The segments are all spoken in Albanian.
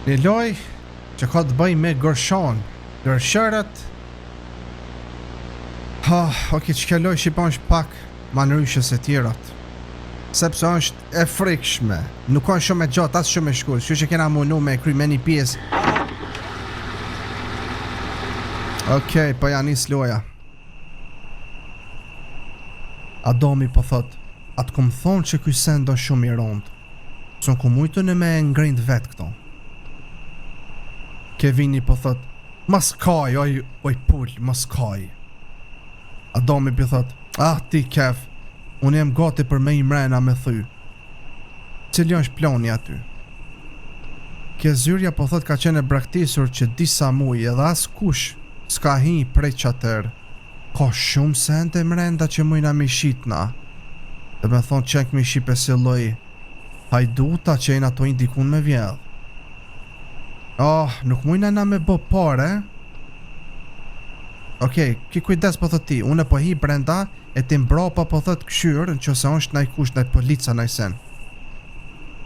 Një loj që ka të bëj me gërshon. Gërshërët. Ok, që kjo loj shqipon është pak ma nëryshe se tjerat. Sepse është e frikshme. Nuk është shumë e gjatë, as shumë e shkull. Që që kena munu me kry me një pjesë. Ok, po ja nis loja. Adomi po thot, atë kom thonë që kuj send është shumë i rondë. Son ku mujtën e me ngrind vetë këto. Kevini po thot, mas kaj, oj pull, mas kaj. Adomi po thot, ti Kev, unë jem gati për me i mrena me thy. Cili është plani aty? Kezyrja po thot ka qene braktisur që disa muj edhe as kush s'ka hi prej qatër. Ka shumë sente mrenda që mujna mi shitna. Dhe me thonë qenk mi shipe si loj hajduta që jena to indikun me vjedh. Nuk mujna na me bo pare. Okej, ki kujdes po thot ti, une po hi brenda e ti mbropa po thot këshyrë në që se është najkush naj polica najsen.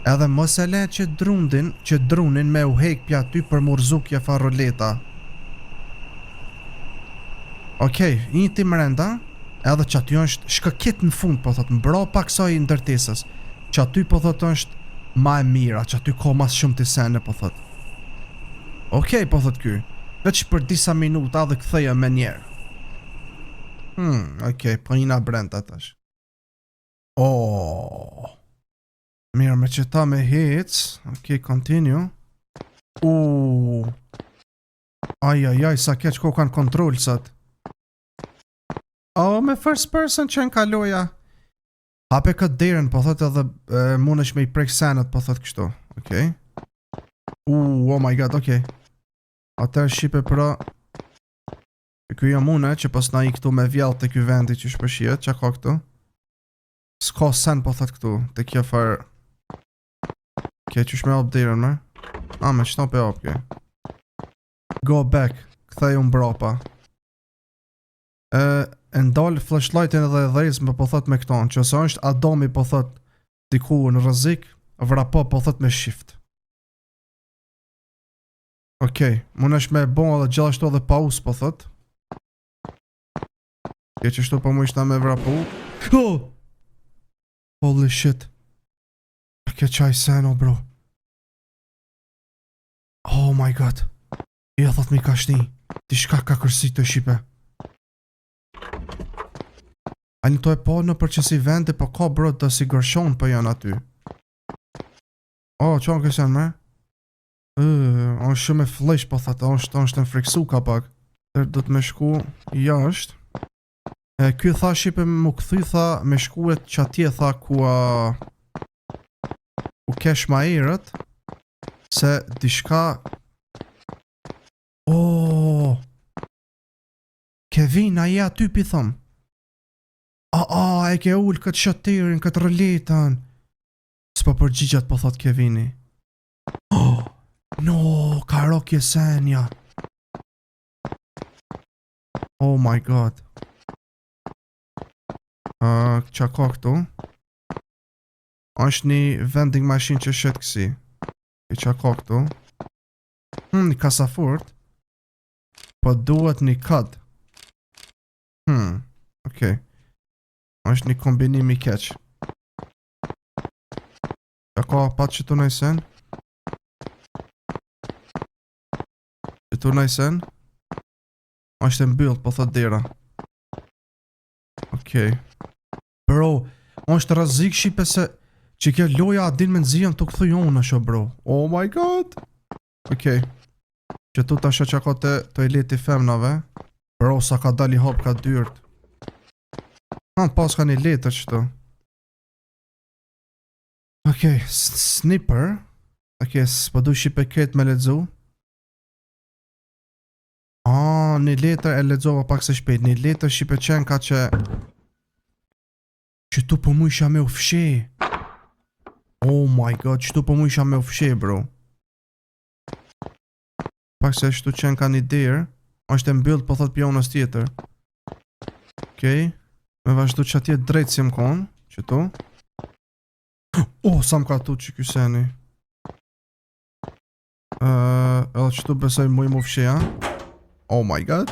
Edhe mos e le që drunin me u hek pja ty për murzukje faroleta. Okej, një ti mrenda, edhe që aty është shkëkit në fund, po thot, mbropa kësaj ndërtesës, që aty po thot është ma e mira, që aty ko mas shumë të sene, po thot. Okej, po thot ky, veç për disa minuta dhe këtheja me njerë. Okej, po njëna brenda tash. Mirë, me që ta me hec, okej, continue. Ajajaj, sa keq ko kanë kontrol sot. Me first person që në kaloja. Hape këtë derën, po thot edhe mund është me i prek senët, po thot kështu. Okej. Oh my god, okej. Atër shqipe pra. Kjo jam une që pas na i këtu me vjallë të kjo vendi që shpëshjet, që ka këtu. S'ka sen, po thot këtu, të kjo farë. Okej, që shme op derën, me? Me qëta pe op, Go back, këthej unë brapa. E ndalë flashlightin edhe dhejzme po thot me këton, që se është Adomi po thot diku në rëzik, vrapo po thot me shift. Okej, mund është me bon edhe gjithashtu edhe paus po thot. Okej, që shtu po mu ishta me vrapu. Holy shit. Okej, qaj seno bro. Oh my god. Ja thot mi ka shni, ti shka ka kërsi të shipe. A një to e po në përqësi vendi, po ka bro të si gërshon për janë aty. Që në kësën me? Është shumë e flesh po thate, është në friksu ka pak. Do të me shku jashtë. Ky tha shipe më këthy tha me shkuet që atje tha ku kesh ma erët. Se dishka... Kevin, a ja ty pi thëm? E ke ullë këtë shëtirin, këtë rëlitën. S'po përgjigjat po thot Kevini. No, ka rokje senja. Oh my god. Qa ka këtu? Është një vending machine që shetë kësi. Qa ka këtu? Një kasafurt. Po duhet një kad. Okej. Është një kombinim i keq. Ka pat që tu najsen? Që tu najsen? është e mbyllë, po thot dera. Okej. Bro, është rrezik shipe se që kjo loja a din me nëzijën të këthuj unë është, bro. Oh my god. Okej. Që tu ta që ka të toileti femnave. Bro, sa ka dali hop ka dyrt. Pas ka një letër që tu. Okej, sniper. Okej, s'po du shipe këtë me ledzu. Një letër e ledzova pak se shpejt. Një letër shipe qenë ka që tu po mu isha me ufshe. Oh my god, që tu po mu isha me ufshe, bro. Pak se shtu qenë ka një derë. është e mbyllë, po thot pjonës tjetër. Okej. Me vazhdu që atje drejtë si më konë. Që tu. Sa më ka tu që kyseni. Edhe qëtu besoj muj mu fshi, ha? Oh my god.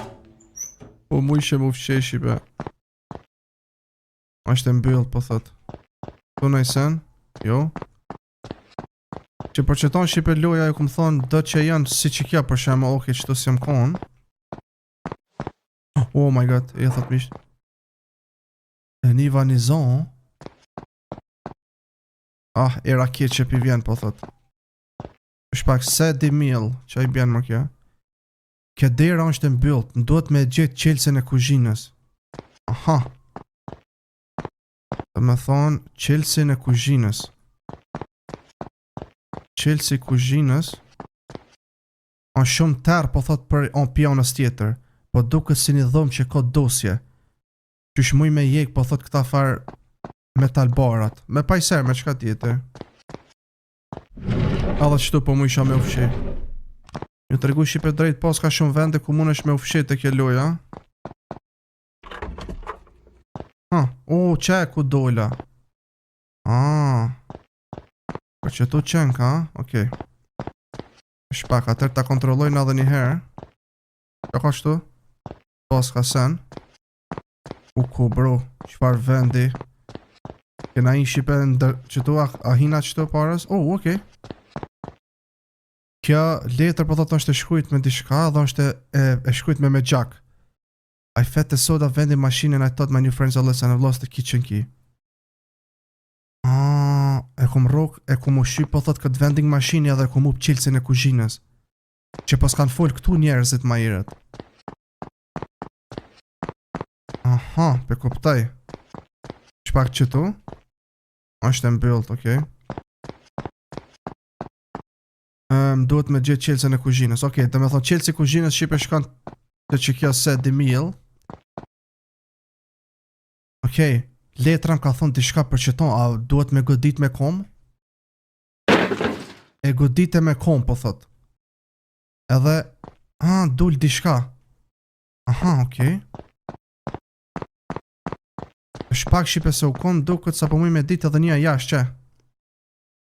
Po muj që mu fshi shipe. Ashtë e mbyll, po thot. Tu në i sen? Jo. Që për qëton shipe loja e këmë thonë do që janë si që kja për shemë, oke qëtu si jam konë. Oh my god, e thot misht. E një vanizon. Ah, e raket që pi vjen, po thot. Shpak se di mil, që i bjen më kja. Kja dera është e mbyllt, ndot me gjithë qelsen e kuzhinës. Aha. Dhe me thonë, qelsin e kuzhinës. Qelsi kuzhinës on shumë tërë, po thot për on pionës tjetër. Po duket si një dhomë që ka dosje. Qysh muj me jek, po thot këta farë metal barat. Me pajser, me qka tjetër. Edhe qëtu po muj isha me ufshi. Një të regu shipe drejt, pas ka shumë vende ku mund është me ufshi të kje loja. Qe ku dola. Për që tu qenë ka, okej. Shpak, atër ta kontrollojnë edhe një herë. Që ka shtu? Pas ka sen. Ku bro, qëfar vendi. Kena i shipe ndër qëtu, a hina qëtu parës? Okej. Kjo letër po thot është e shkujt me dishka dhe është e shkujt me gjak. I fed the soda vending machine and I thought my new friends are less and I've lost the kitchen key. E kum rok, e kum u shy po thot këtë vending machine edhe e kum up qilsin e kuzhinës. Që pas kanë fol këtu njerëzit ma irët. Aha, pe kuptaj. Shpak qëtu? Ashtë e mbyllt, okej. Duhet me gjithë qelsen e kuzhinës. Okej, dhe me thonë qelsi kuzhinës shipe shkan të që kjo se di mil. Okej, letra më ka thonë t'i për qëton, a duhet me godit me kom? E godit e me kom, po thot. Edhe, dul t'i shka. Aha, okej. Shpak shipe se u kon duket sa po muj me dit edhe një jash që.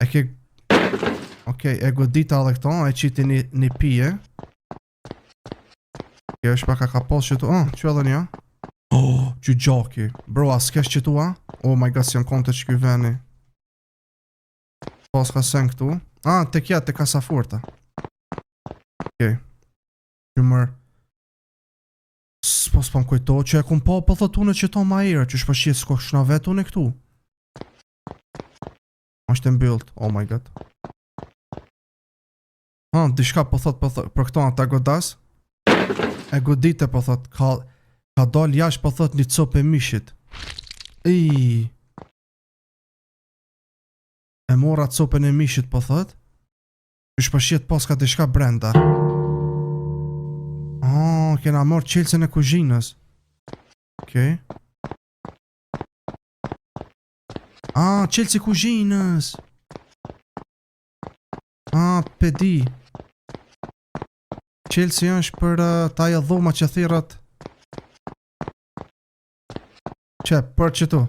E ke... Okej, e godita edhe këto, e qiti një pije. Kjo është pak ka pos që tu, që edhe një? Që gjaki. Bro, a s'kesh që tu, Oh my god, si jam konte që kjo veni. Pos ka sen këtu. Të kja, të kasa furta. Okej. Që mërë. S'po s'pam kujto, që e kum po thot une që to ma ire, që shpëshqit s'ko shna vetë une këtu. Ashtë e mbyllt, oh my god. Dishka po thot për këto ata godas. E godite po thot, ka dal jash po thot një copë e mishit. E mora copën e mishit po thot. Shpëshqit pas ka dishka brenda. Kena marrë qelsen e kuzhinës. Okej. Qelsi kuzhinës. Pedi. Qelsi është për taja dhoma që thirat. Që, për qëtu.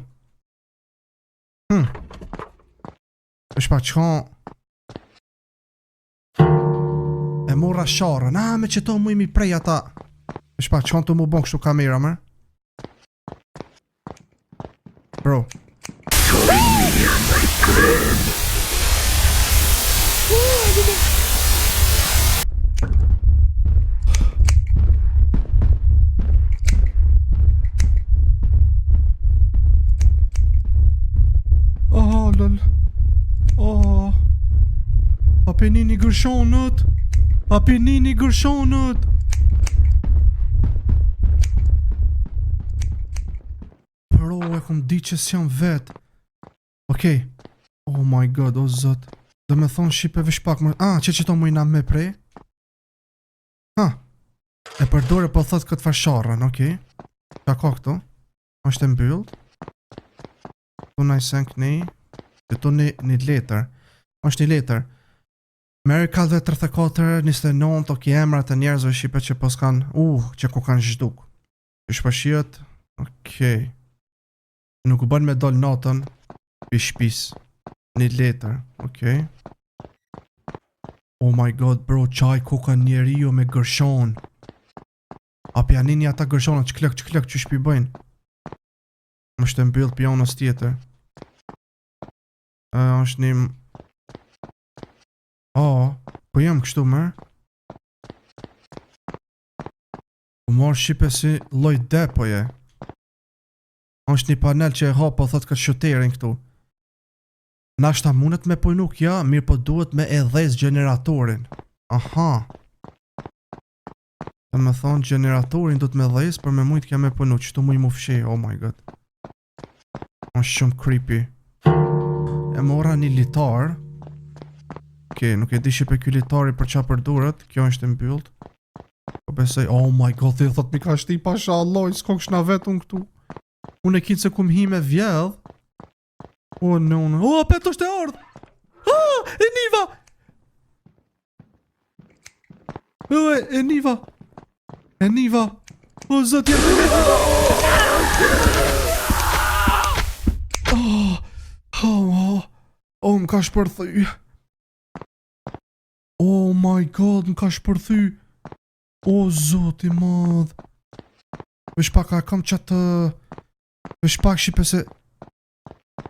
është pa qka. E mora sharën. Me që to mu imi prej ata. është pa qka të mu bon kështu kamera mër. Bro. Lol. Apenini gërshonët. Apenini gërshonët. Bro, e kom di që s'jam vet. Okej. Oh my god, o zot. Dhe me thonë shqipe shpak më... që to mujna me prej? E përdore po thot këtë fasharën, okej. Qa ka këtu? është e mbyllt. Tu na i sen këni. Këtu një letër. është një letër. Amerika 34, 29, okej, emrat e njerëzve shqipe që pos kanë... që ku kanë zhduk. Shpëshjet... Okej. Nuk u bën me dol natën pi shpis. Një letër, okej. Oh my god, bro, qaj koka njeriu me gërshon. A pianini ata gërshonat çklëk që shpi bëjnë. Më shtë mbyll pionës tjetër. është një... po jam kështu mërë. U marrë shipe si loj depoje. është një panel që e ha po thot këtë shoterin këtu. Nashta mundet me pojnu kja, mirë po duhet me edhes generatorin. Aha. Të me thonë generatorin du të me dhes, për me mujt kja me pojnu, qëtu muj mu fshi, oh my god. është shumë creepy. E mora një litar. Okej, nuk e di shipe kjo litari për qa përdurët, kjo është mbyllët. Po besoj, oh my god, dhe thot mi ka shti pasha alloj, s'ko këshna vetun këtu. Unë e kinë se kum hi me vjedh. Oh no, no. Oh, pet është e ardhë. E Niva. E Niva. E Niva. O zëtje. Më ka shpërthy. Oh my god, më ka shpërthy. O zoti madh. Vesh pak a kam qatë... Vesh pak shipe se...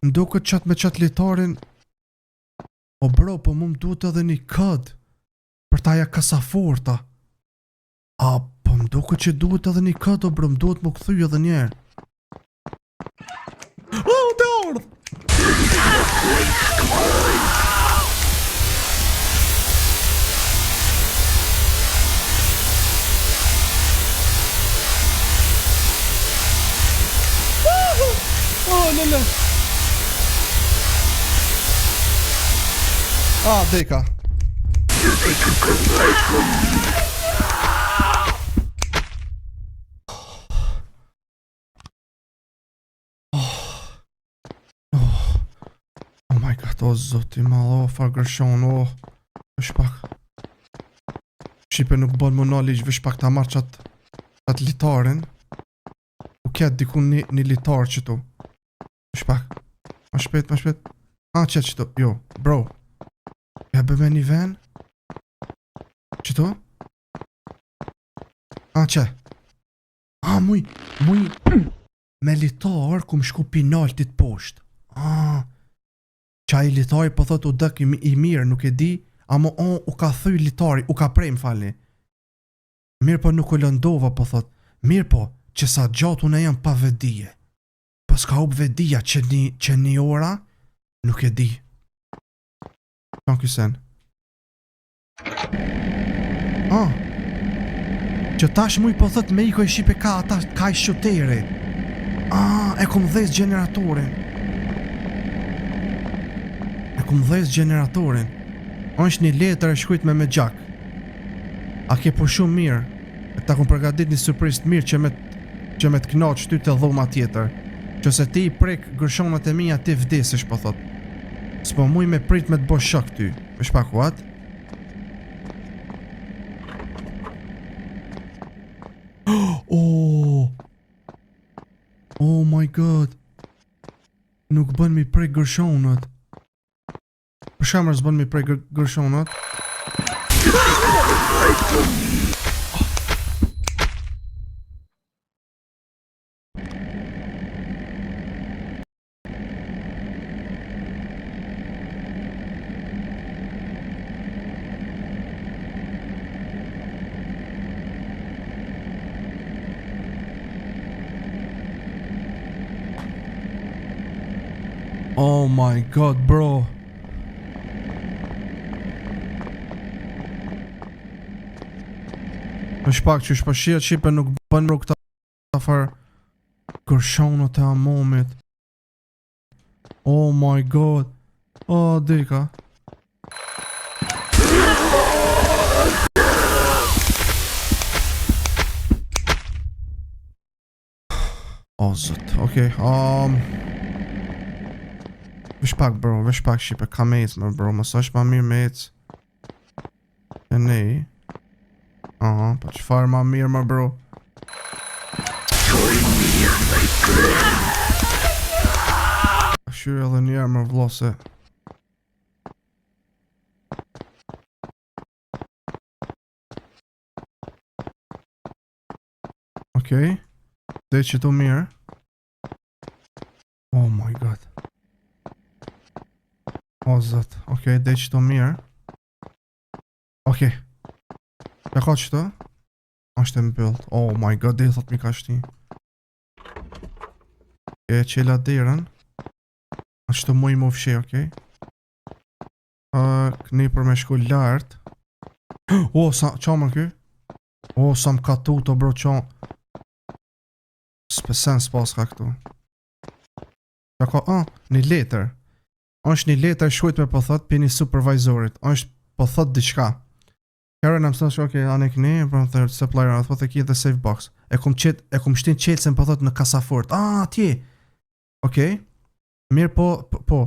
Ndo këtë qatë me qatë litarin. O bro, po mu më duhet edhe një këd për taja kasaforta. A, po më do këtë që duhet edhe një këd, o bro, më duhet më këthy edhe njerë. Oh, të ardhë! Oh, lele! Deka. Oh my god, o zoti malë, far gërshon, Vesh pak. Shqipe nuk bën më knowledge, vesh pak ta marrë qatë litarin. U ketë dikun një litar qëtu. Vesh pak. Ma shpet. Qëtë qëtu, jo, bro. Ja bëme një ven. Qëtu? Që? Muj me litar ku më shku pinaltit poshtë. Qa i litari po thot u dëk i mirë, nuk e di, amo u ka thy litari, u ka prej më falni. Mirë po nuk u lëndova po thot, mirë po që sa gjatë unë e jam pa vedije. Po s'ka up vedija që një ora, nuk e di. Në kysen. Që tash muj po thot me i ko i shipe ka i shuteri. E kom dhes generatorin. është një letër e shkujt me gjak. A ke po shumë mirë. E ta kom përgadit një surprizë të mirë që me të knaqë ty të dhoma tjetër. Që se ti i prek gërshonat e mija ti vdesish po thot. S'po muj me prit me të bo shok ty. Vesh pak what? Oh my god. Nuk bën mi prej gërshonat. Për shamër s'bën mi prej gërshonat. Oh my god, bro. Në shpak që shpashia qipe nuk bën mërë këta farë gërshonët e amomit. Oh my god. Dika. Zët, okej. Vesh pak bro, vesh pak shipe, ka me ecë më bro, mësë është ma mirë me ecë. E nej. Pa qëfar ma mirë më bro. Shyrë edhe njerë më vlose. Okej. Dhe që tu mirë. Oh my god. O zot. Okej, dhe që tu mirë. Okej. E ka që të? Ashtë e mbëllë. Oh my god, dhe thot mi ka shti. E qela derën. Ashtë të muj më fshe, okej. Këni për me shku lartë. O, qa më kë? O, sa më ka tuto bro, qa. Spesen s'pas ka këtu. Qa ka, një letër. Është një letër shkujt me po thot për një supervisorit. Është po thot diçka. Kërën e mësën shko, okej, anë e këni, për më thërë, supplier, atë po të ki dhe save box. E kum shtin qelësen po thot në kasafort. Tje. Okej. Mirë po.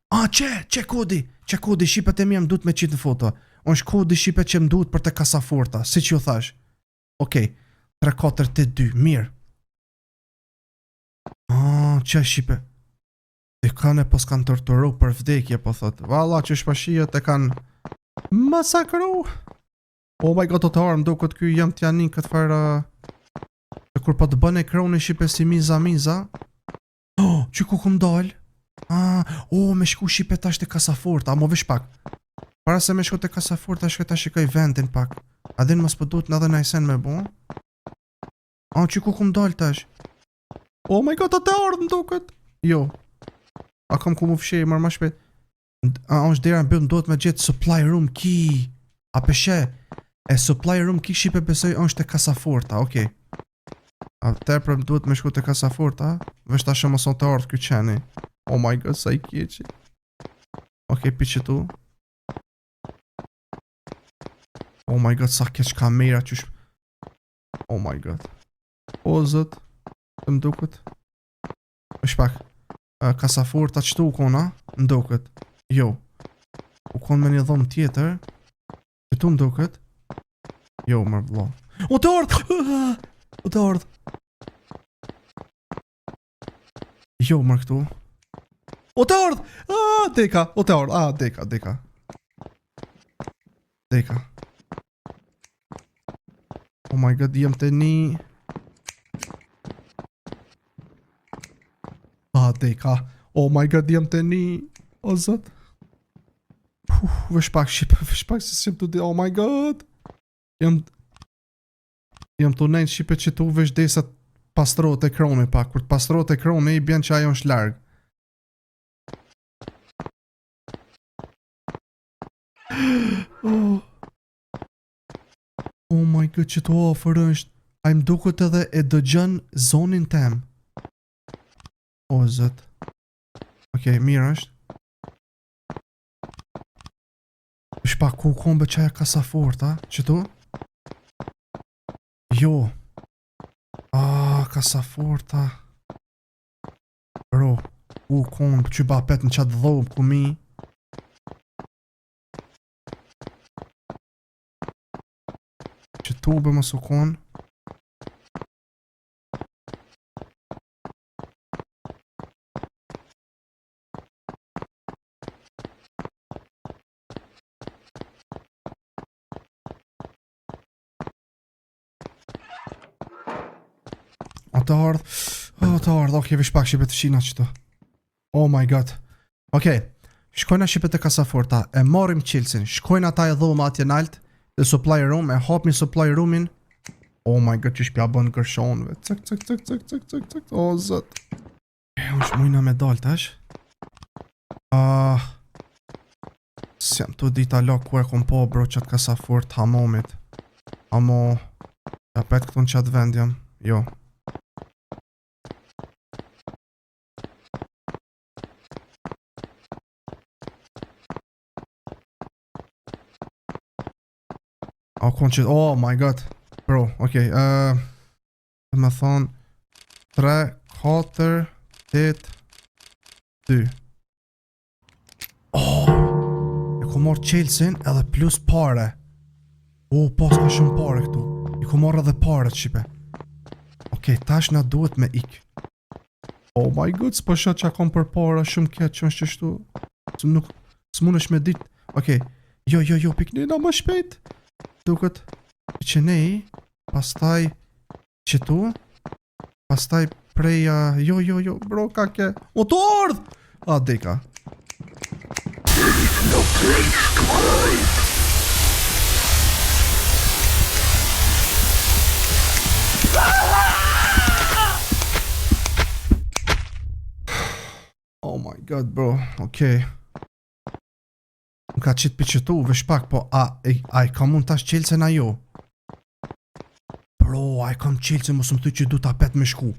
Që kodi, shipet e mi më duhet me qitë në foto. Është kodi shipet që më duhet për të kasaforta, si që ju thash. Okej, 3-4-8-2, mirë. Që shipet? E kanë e pos kanë torturu për vdekje, po thot. Valla që shpashijet e kanë masakru. Oh my god, të armë, do këtë kuj jam t'janin këtë farë. Kur po të bëne kroni shipet si miza. Që ku këm dalë? Me shku shipet tash të kasaforta, mo vish pak. Para se me shku të kasaforta, ta shikoj vendin pak. A din mos po duhet në dhe najsen me bo? Që ku këm dalë tash? Oh my god, të ardhë në duket. Jo. A kam ku mu fshej, marrë ma shpet. Është dera në bëllë, duhet me gjithë supply room key. A peshe? E supply room key shipe besoj është të kasaforta, okej. A tepër duhet me shku të kasaforta. Vesh ta shumë son të ardhë kjo qeni. Oh my god, sa I keqi. Okej, pi që tu. Oh my god, sa keq kamera qysh. Oh my god. O zët. Të mdukët. Vesh pak. Kasaforta qëtu u kona? Mdukët. Jo. U kon me një dhomë tjetër. Qëtu mdukët. Jo, mërë vlo. O të ardhë! Jo, mërë këtu. O të ardhë! Deka! O të ardhë! Deka. Oh my god, jem të një... Deka. Oh my god, jem të një... O zët. Vesh pak se s'jem të di... Oh my god! Jem të nejnë shqipe që tu vesh desat pastrot e kroni pak. Kur të pastrot e kroni I bjen që ajo është largë. Oh my god, që të ofër është. A I mdukët edhe e dëgjën zonin tem. O zët. Okej, mirë është. Është pak ku kombe qaja kasaforta, që tu? Jo. Kasaforta. Bro, ku kombe, që ba pet në qatë dhobë ku mi. Që tu be më sukon. Të ardhë, okej, vish pak shqipet të shina qëto. Oh my god. Okej, shkojna shqipet të kasaforta, e marim qilësin, shkojna ta e dhoma atje nalt, dhe supply room, e hapmi supply roomin. Oh my god, që shpja bën kërshonve. Cëk, o zët. Unë shmujna me dal tash. Si jam të dita la ku e kom po bro qatë kasafort hamomit. Amo, ja pet këtu në qatë vend jam, jo. Oh my god. Bro, okej. Të me thonë 3, 4, 8, 2. E ku marrë qelsin edhe plus pare. Pas ka shumë pare këtu. I ku marrë edhe pare të shqipe. Okej, tash na duhet me ik. Oh my god, s'po shat që kom për pare shumë ketë që është qështu. S'mun është me dit. Okej, jo, piknina më shpejt. Duket që nej, pastaj që tu, Pastaj prej jo bro ka ke motor. A deka. Oh my god bro, okay. Më ka qitë pëqëtu, vesh pak, po a i ka mund tash qelëse na jo? Bro, a i kam qelëse mos më thuj që du t'apet me shku.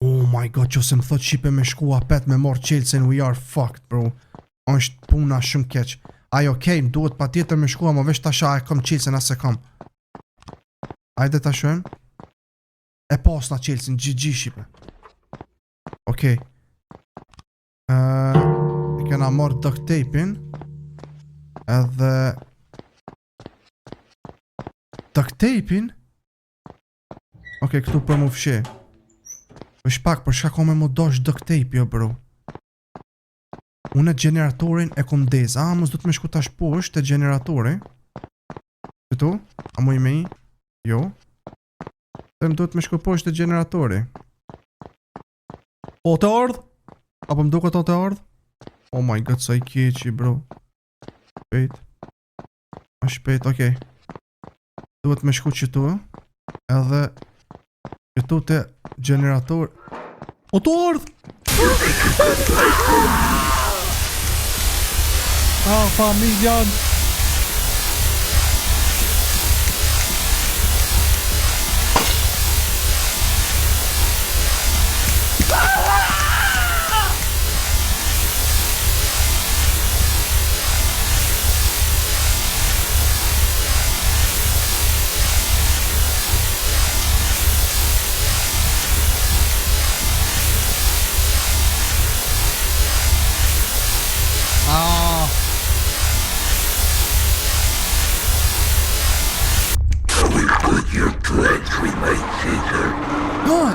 Oh my god, që se më thot shipe me shku apet me marrë qelëse, we are fucked bro. Është puna shumë keq. Ajo, okej, më duhet pa tjetër me shku, ama vesh tasha a i kam qelëse na se kam. Ajde ta shohem. E pas na qelësin, GG shipe. Okej. Kena marrë duct tape-in. Edhe duct tape-in. Okej, këtu për mu fshi. Vesh pak, për shka ka me mu dosh duct tape jo bro. Unë e generatorin e kom dez. Mos du të me shku tash poshtë e generatori. Këtu? A mu i me i? Jo. Dhe më du të me shku poshtë e generatori. O të ardh? Apo më duket o të ardh? Oh my god, sa i keqi bro. Shpejt. A shpejt, okej. Duhet me shku qëtu. Edhe qëtu të generator. O të ardh! Familjan!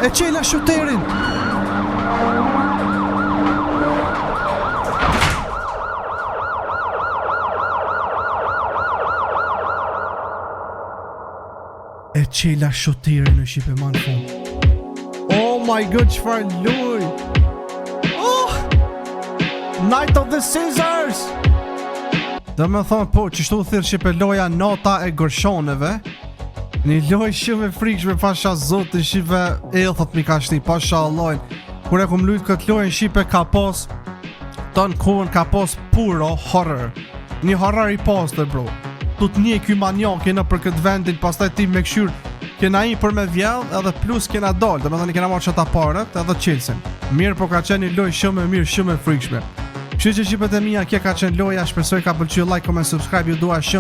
E qela shuterin! E qela shuterin në shipe ma në fund. Oh my god, qfar luj! Oh! Night of the Scissors! Dhe me thonë, po, qështu thirë shipe loja nota e gërshoneve. Një loj shumë e frikshme, pasha zotin shipe e thot mi ka shni, pasha allojn. Kur e kum lujt këtë lojnë shipe ka pos, ton kohën ka pos puro horror. Një horror i postër bro. Tut një ky manjon kena për këtë vendin, pastaj ti me këshyr kena i për me vjell edhe plus kena dal, dhe me thoni kena marrë qëta parët edhe qelsin. Mirë po ka qenë një loj shumë e mirë, shumë e frikshme. Kështu që shqipet e mija, kje ka qenë loja, shpresoj ka pëlqyer, like, comment, subscribe, ju dua shumë.